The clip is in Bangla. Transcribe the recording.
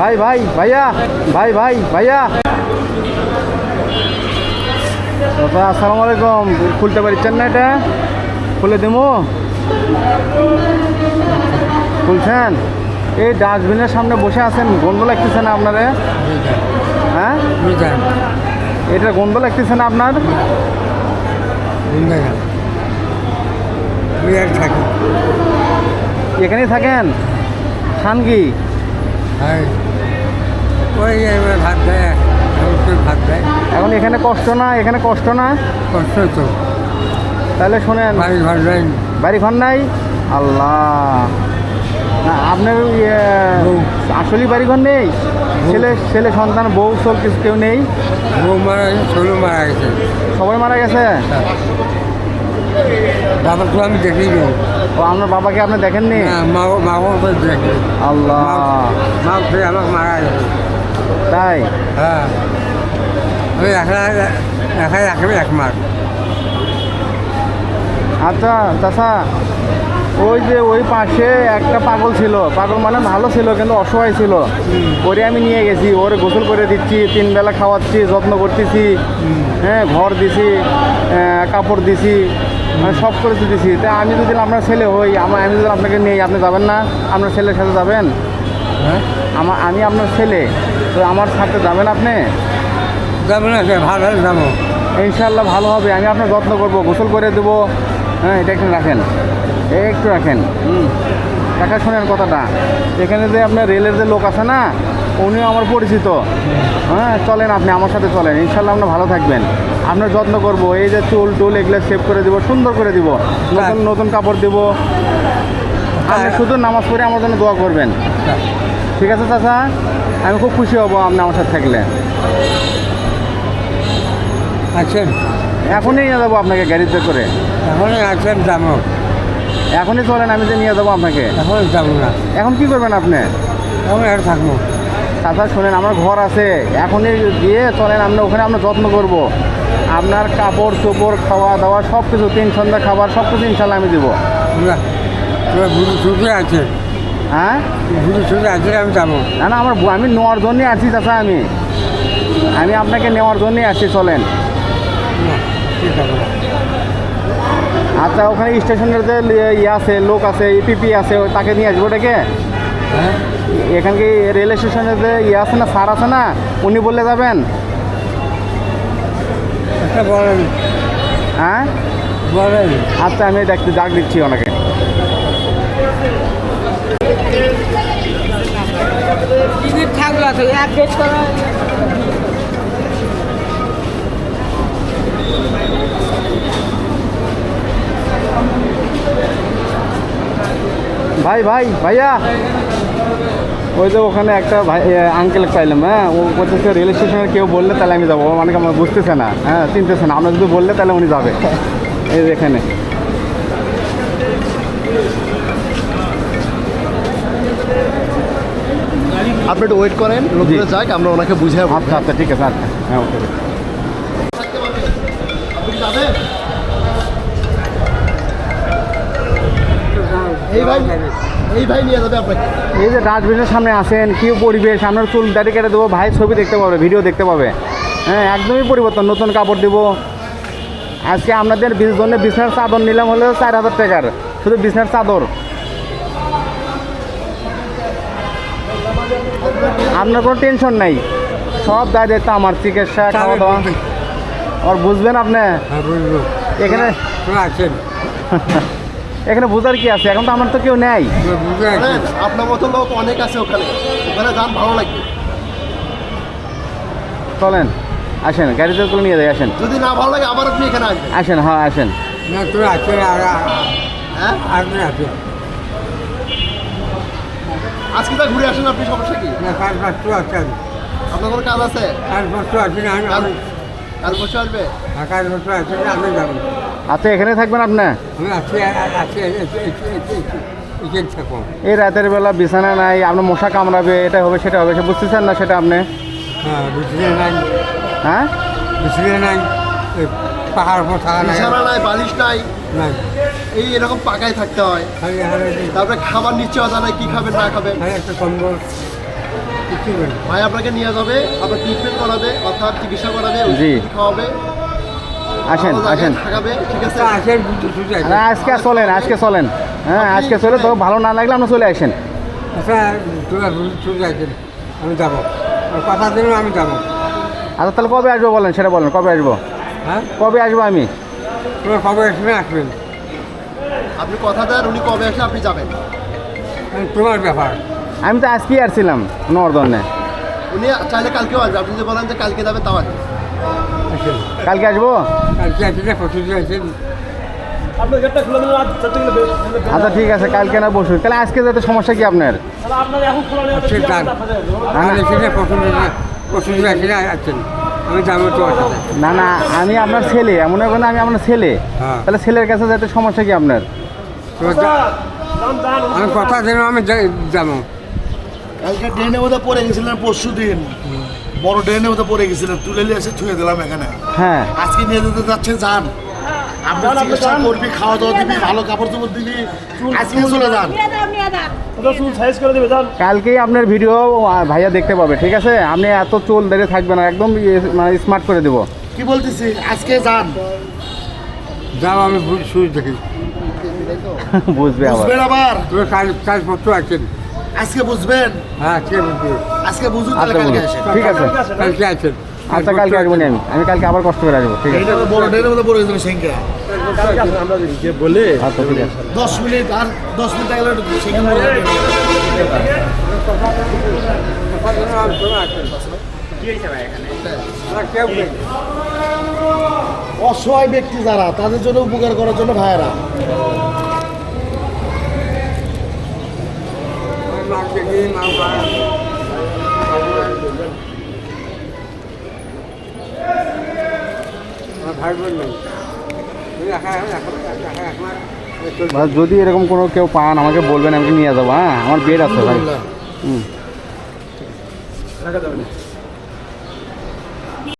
ভাই ভাই ভাইয়া ভাই ভাই ভাইয়া দাদা আসসালামু আলাইকুম। খুলতে পারছেন না? এটা খুলে দেবো? খুলছেন? এই ডাস্টবিনের সামনে বসে আছেন, গন্ধ লাগতেছে না আপনারে? হ্যাঁ, এটা গন্ধ লাগতেছে না আপনার? এখানেই থাকেন? খান কি? ভাত দেয়, ভাত দেয়। এখন এখানে কষ্ট না? এখানে কষ্ট না? কষ্ট তো। তাহলে শোনেন, বাড়ি ঘর দেয়, বাড়ি ঘর নাই? আল্লাহ, না আপনার আসলেই বাড়ি ঘর নেই? ছেলে ছেলে সন্তান বউ সব কিছু কেউ নেই? বউ মারা গেছে, ছোটো মারা গেছে, সবাই মারা গেছে? বাবা তো আমি দেখিনি। ও, আপনার বাবাকে আপনি দেখেননি? মাও দেখি। আল্লাহ, মা আমাকে মারা গেছে। তাই? হ্যাঁ, আমি একাই এক মাস। আচ্ছা চাচা, ওই যে ওই পাশে একটা পাগল ছিল, পাগল মানে ভালো ছিল কিন্তু অসহায় ছিল, ওরে আমি নিয়ে গেছি, ওরে গোসল করে দিচ্ছি, 3 বেলা খাওয়াচ্ছি, যত্ন করতেছি, হ্যাঁ, ঘর দিছি, কাপড় দিছি, মানে সব করে দিছি। তা আমি যদি আপনার ছেলে হই, আমি যদি আপনাকে নেই, আপনি যাবেন না? আপনার ছেলের সাথে যাবেন? হ্যাঁ, আমি আপনার ছেলে, তো আমার সাথে যাবেন আপনি? যাবো না, ভালো যাবো। ইনশাল্লাহ ভালো হবে, আমি আপনার যত্ন করবো, গোসল করে দেবো। হ্যাঁ, এটা একটু রাখেন, একটু রাখেন। কাকা শোনেন কথাটা, এখানে যে আপনার রেলের যে লোক আছে না, উনিও আমার পরিচিত। হ্যাঁ, চলেন, আপনি আমার সাথে চলেন, ইনশাল্লাহ আপনার ভালো থাকবেন। আপনার যত্ন করবো, এই যে চুল টুল এগুলো সেভ করে দিব, সুন্দর করে দিব, নতুন নতুন কাপড় দিব। আপনি শুধু নামাজ পড়ে আমার জন্য দোয়া করবেন, ঠিক আছে চাচা? আমি খুব খুশি হব আপনি আমার সাথে থাকলে। আছেন? এখনই নিয়ে যাবো আপনাকে গাড়িতে করে। এখনই আছেন, যাবো। এখনই চলেন, আমি যে নিয়ে যাবো আপনাকে। এখন যাবো না। এখন কি করবেন আপনি? এখন আর থাকবো। চাচা শোনেন, আমার ঘর আছে, এখনই গিয়ে চলেন, আমরা ওখানে আমরা যত্ন করব। আপনার কাপড় চোপড়, খাওয়া দাওয়া সব কিছু, 3 সন্ধ্যা খাবার সব কিছু ইনশাল্লাহ আমি দেবো। তোরা বুড়ো ছুটে আছে, হ্যাঁ, বুড়ো ছুটে আছে, আমি যাবো না না, আমি নেওয়ার জন্যই আছি চাচা, আমি আপনাকে নেওয়ার জন্যই আসছি, চলেন। না, ঠিক আছে। আচ্ছা, ওখানে স্টেশনের যে ইয়ে আছে, লোক আছে, ইপিপি আছে, তাকে নিয়ে আসবো ডেকে। হ্যাঁ, এখানকে রেল স্টেশনের যে ইয়ে আছে না, স্যার আছে না, উনি বললে যাবেন? একটা বলেন। হ্যাঁ, বলেন। আচ্ছা, আমি ডাক দিচ্ছি ওনাকে। টিকিট থাকলো তো আপডেট করা। ভাই ভাই ভাইয়া, ওই যে ওখানে একটা ভাই আঙ্কেল পাইলাম। হ্যাঁ, ও বলতেছে রেল স্টেশনে কেউ বললে তাহলে আমি যাবো। মানে আমার বুঝতেছে না, হ্যাঁ, চিনতেছে না। আমরা যদি বললে তাহলে উনি যাবে। এই যে এখানে আপনি একটু ওয়েট করেন, লোকগুলো যাক, আমরা ওনাকে বুঝাই। আচ্ছা আচ্ছা, ঠিক আছে, আচ্ছা, হ্যাঁ, ওকে। এই ভাই নিয়ে যাবে আপনাকে। এই যে ডাস্টবিনের সামনে আসেন, কি পরিবেশ, আপনার চুল দাড়ি কেটে দেবো, ভাই ছবি দেখতে পাবে, ভিডিও দেখতে পাবে। হ্যাঁ, একদমই পরিবর্তন, নতুন কাপড় দেবো। আজকে আপনাদের জন্য বিছনার চাদর নিলাম হলো 4000 টাকার, শুধু বিছনার চাদর। আপনার কোনো টেনশন নাই, সব দায় দায়িত্ব আমার, চিকিৎসা, খাওয়া দাওয়া। আর বুঝবেন আপনি? হ্যাঁ, বুঝবো। এখানে তোরা আছেন? এখানে বোঝার কি আছে, এখন তো আমার তো কেউ নেই। বুঝে আছেন? জানেন, আপনার মতো লোক অনেক আছে ওখানে, ওখানে যান, ভালো লাগবে। চলেন, আসেন, গাড়িতে করে নিয়ে যাই, আসেন। যদি না ভালো লাগে আবার আপনি এখানে আসবেন। আসেন, হ্যাঁ আসেন। না, তোরা আছেন, হ্যাঁ, আপনি আছেন। আজকে যা ঘুরে আসেন আপনি, সমস্যা কি? না, কাল পাঁচশো আছেন, আপনার কোনো কাজ আছে? কাল পাঁচশো আছেন, কাল বসে আসবে। কাল পাঁচশো আছেন, আমি যাবো। আচ্ছা, এখানে থাকবেন আপনি? আমি আছি, এখানে থাকবো। এই রাতের বেলা বিছানা নাই, আপনার মশা কামড়াবে, এটা হবে সেটা হবে, সে বুঝতেছেন না সেটা আপনি? হ্যাঁ, বিছানা নাই, হ্যাঁ, বিছানা নাই, পাহাড় উপর থাকা নাই, বিছানা নাই, বালিশ নাই, নাই। এই এরকম পাকায় থাকতে হয়। তারপরে খাবার নিচ্ছে অজা নাই, কি খাবেন না খাবেন। একটা কম্বল, দিবেন। ভাই আপনাকে নিয়ে যাবে, আপনার ট্রিটমেন্ট করাবে, অর্থাৎ চিকিৎসা করাবে, জি। ওষুধ খাওয়াবে, আসেন ভালো জায়গায় আসেন থাকাবে, ঠিক আছে? তা আসেন বুঝতে সুঝে আসেন। না, আজকে চলেন, আজকে চলেন। হ্যাঁ, আজকে চলে তো ভালো না লাগলে আপনি চলে আসেন। আচ্ছা তোরা সুঝে আসেন, আমি যাবো। আর কথা দিন আমি যাবো। আচ্ছা তাহলে কবে আসবো বলেন, সেটা বলেন, কবে আসবো? হ্যাঁ, কবে আসবো আমি? তোরা কবে আসবেন আসবেন, আপনি কথা দেন, উনি কবে আসলে আপনি যাবেন। তোমার ব্যাপার। আমি তো আজকেই আসছিলাম নর্দনে। উনি চাইলে কালকেও আসবে, আপনি যদি বলেন যে কালকে যাবে তাও আসবে। আসেন কালকে আসবো? কালকে আসেন, পরশু আসেন। আচ্ছা ঠিক আছে, কালকে না বসুন। তাহলে আজকে যাতে সমস্যা কি আপনার? আজকে যান, আমার এখানে পরশু আসেন আসছেন, আমি যাবো তোমার সাথে। না না, আমি আপনার ছেলে, এমন এখন আমি আপনার ছেলে। হ্যাঁ। তাহলে ছেলের কাছে যাতে সমস্যা কি আপনার? আমি কথা দিন আমি যাবো। কালকে ড্রেনের মধ্যে পড়ে গেছিলেন, পরশু দিন বড় ড্রেনের মধ্যে পড়ে গেছিলেন, তুলে নিয়ে এসে ছুঁয়ে দিলাম এখানে। হ্যাঁ, আজকে নিয়ে যেতে যাচ্ছে, যান আপনার চিকিৎসা করবি, খাওয়া দাওয়া দিবি, ভালো কাপড় চোপড় দিবি, আজকে চলে যান। কালকেই আপনার ভিডিও ভাইয়া দেখতে পাবে, ঠিক আছে? আপনি এত চুল ধরে থাকবেন না, একদম মানে স্মার্ট করে দেবো। কি বলতেছি, আজকে যান, যাও আমি সুইচ দেখি। বুঝবে আবার। বুঝবেন আবার, তুমি কাজপত্র আছেন? আজকে বুঝবেন, হ্যাঁ আজকে বুঝবো। আজকে বুঝুন, তাহলে আচ্ছা কালকে বলুন, আসেন। ঠিক আছে। কালকে আছেন? আচ্ছা কালকে আসবো না আমি কালকে আবার কষ্ট করে আসবো, ঠিক আছে? ড্রেনের মধ্যে, বড় ড্রেনের মধ্যে পড়ে গেছিলেন সেঙ্গা, আচ্ছা ঠিক আছে। 10 মিনিট আর 10 মিনিট গেলে সেখানে পড়ে যাবে। অসহায় ব্যক্তি যারা, তাদের জন্য উপকার করার জন্য ভাইয়েরা। ভাই বোন নেই, যদি এরকম কোনো কেউ পান আমাকে বলবেন, আমাকে নিয়ে যাবো। হ্যাঁ, আমার বেড আছে ভাই। হুম।